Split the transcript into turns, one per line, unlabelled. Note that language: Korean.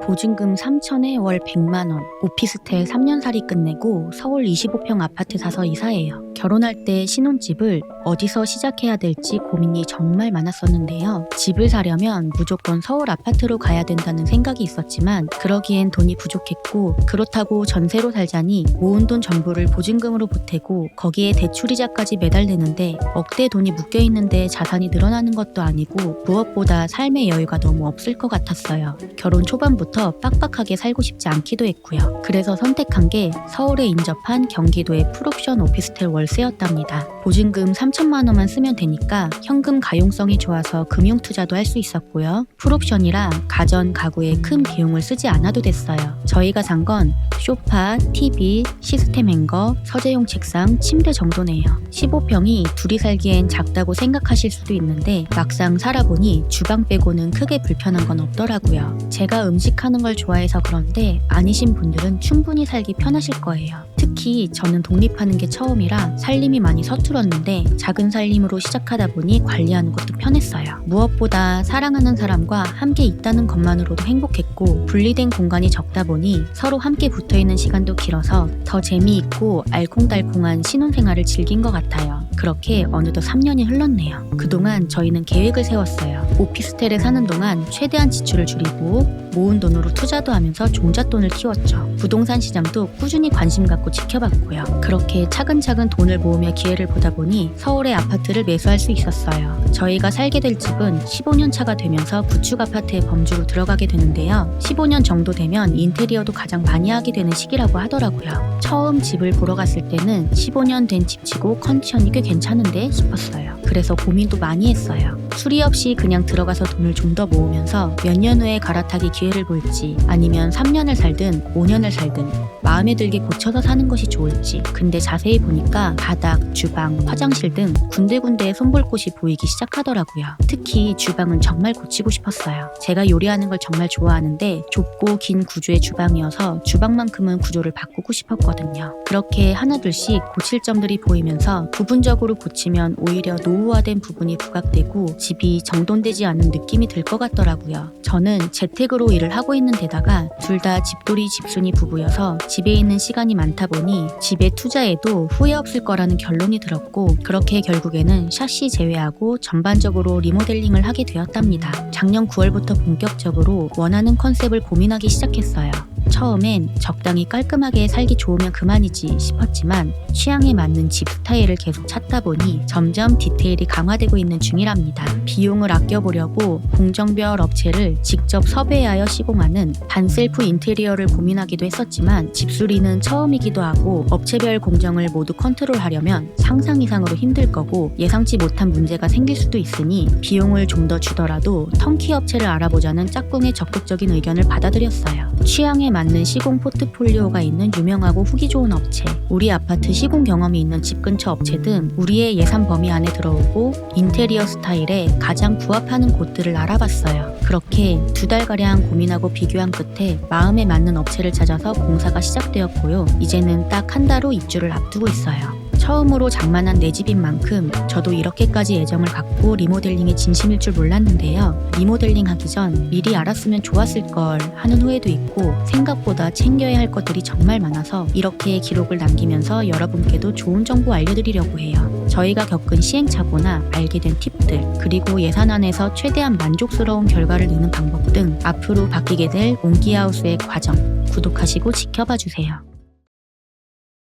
보증금 3천에 월 100만 원, 오피스텔 3년살이 끝내고 서울 25평 아파트 사서 이사해요. 결혼할 때 신혼집을 어디서 시작해야 될지 고민이 정말 많았었는데요. 집을 사려면 무조건 서울 아파트로 가야 된다는 생각이 있었지만 그러기엔 돈이 부족했고, 그렇다고 전세로 살자니 모은 돈 전부를 보증금으로 보태고 거기에 대출이자까지 매달리는데 억대 돈이 묶여있는데 자산이 늘어나는 것도 아니고 무엇보다 삶의 여유가 너무 없을 것 같았어요. 결혼 초반부터 빡빡하게 살고 싶지 않기도 했고요. 그래서 선택한 게 서울에 인접한 경기도의 풀옵션 오피스텔 월세였답니다. 보증금 3천만 원만 쓰면 되니까 현금 가용성이 좋아서 금융 투자도 할 수 있었고요. 풀옵션이라 가전, 가구에 큰 비용을 쓰지 않아도 됐어요. 저희가 산 건 소파, TV, 시스템 행거, 서재용 책상, 침대 정도네요. 15평이 둘이 살기엔 작다고 생각하실 수도 있는데 막상 살아보니 주방 빼고는 크게 불편한 건 없더라고요. 제가 음식하는 걸 좋아해서 그런데 아니신 분들은 충분히 살기 편하실 거예요. 특히 저는 독립하는 게 처음이라 살림이 많이 서툴었는데 작은 살림으로 시작하다 보니 관리하는 것도 편했어요. 무엇보다 사랑하는 사람과 함께 있다는 것만으로도 행복했고, 분리된 공간이 적다 보니 서로 함께 붙어있는 시간도 길어서 더 재미있고 알콩달콩한 신혼생활을 즐긴 것 같아요. 그렇게 어느덧 3년이 흘렀네요. 그동안 저희는 계획을 세웠어요. 오피스텔에 사는 동안 최대한 지출을 줄이고 모은 돈으로 투자도 하면서 종잣돈을 키웠죠. 부동산 시장도 꾸준히 관심 갖고 지켜봤고요. 그렇게 차근차근 돈을 모으며 기회를 보다 보니 서울의 아파트를 매수할 수 있었어요. 저희가 살게 될 집은 15년 차가 되면서 구축 아파트의 범주로 들어가게 되는데요. 15년 정도 되면 인테리어도 가장 많이 하게 되는 시기라고 하더라고요. 처음 집을 보러 갔을 때는 15년 된 집치고 컨디션이 꽤 괜찮은데 싶었어요. 그래서 고민도 많이 했어요. 수리 없이 그냥 들어가서 돈을 좀 더 모으면서 몇 년 후에 갈아타기 기회를 볼지, 아니면 3년을 살든 5년을 살든 마음에 들게 고쳐서 사는 것이 좋을지. 근데 자세히 보니까 바닥, 주방, 화장실 등 군데군데 손볼 곳이 보이기 시작하더라고요. 특히 주방은 정말 고치고 싶었어요. 제가 요리하는 걸 정말 좋아하는데 좁고 긴 구조의 주방이어서 주방만큼은 구조를 바꾸고 싶었거든요. 그렇게 하나둘씩 고칠 점들이 보이면서 부분적으로 고치면 오히려 노후화된 부분이 부각되고 집이 정돈되지 않은 느낌이 들 것 같더라고요. 저는 재택으로 일을 하고 있는 데다가 둘 다 집돌이 집순이 부부여서 집에 있는 시간이 많다 보니 집에 투자해도 후회 없을 거라는 결론이 들었고, 그렇게 결국에는 샤시 제외하고 전반적으로 리모델링을 하게 되었답니다. 작년 9월부터 본격적으로 원하는 컨셉을 고민하기 시작했어요. 처음엔 적당히 깔끔하게 살기 좋으면 그만이지 싶었지만 취향에 맞는 집 스타일을 계속 찾다 보니 점점 디테일이 강화되고 있는 중이랍니다. 비용을 아껴보려고 공정별 업체를 직접 섭외하여 시공하는 반셀프 인테리어를 고민하기도 했었지만 집수리는 처음이기도 하고 업체별 공정을 모두 컨트롤하려면 상상 이상으로 힘들 거고 예상치 못한 문제가 생길 수도 있으니 비용을 좀 더 주더라도 턴키 업체를 알아보자는 짝꿍의 적극적인 의견을 받아들였어요. 취향에 맞는 시공 포트폴리오가 있는 유명하고 후기 좋은 업체, 우리 아파트 시공 경험이 있는 집 근처 업체 등 우리의 예산 범위 안에 들어오고 인테리어 스타일에 가장 부합하는 곳들을 알아봤어요. 그렇게 2달가량 고민하고 비교한 끝에 마음에 맞는 업체를 찾아서 공사가 시작되었고요. 이제는 딱 한 달 후 입주를 앞두고 있어요. 처음으로 장만한 내 집인 만큼 저도 이렇게까지 애정을 갖고 리모델링에 진심일 줄 몰랐는데요. 리모델링 하기 전 미리 알았으면 좋았을 걸 하는 후회도 있고, 생각보다 챙겨야 할 것들이 정말 많아서 이렇게 기록을 남기면서 여러분께도 좋은 정보 알려드리려고 해요. 저희가 겪은 시행착오나 알게 된 팁들, 그리고 예산 안에서 최대한 만족스러운 결과를 내는 방법 등 앞으로 바뀌게 될 옹기하우스의 과정, 구독하시고 지켜봐 주세요.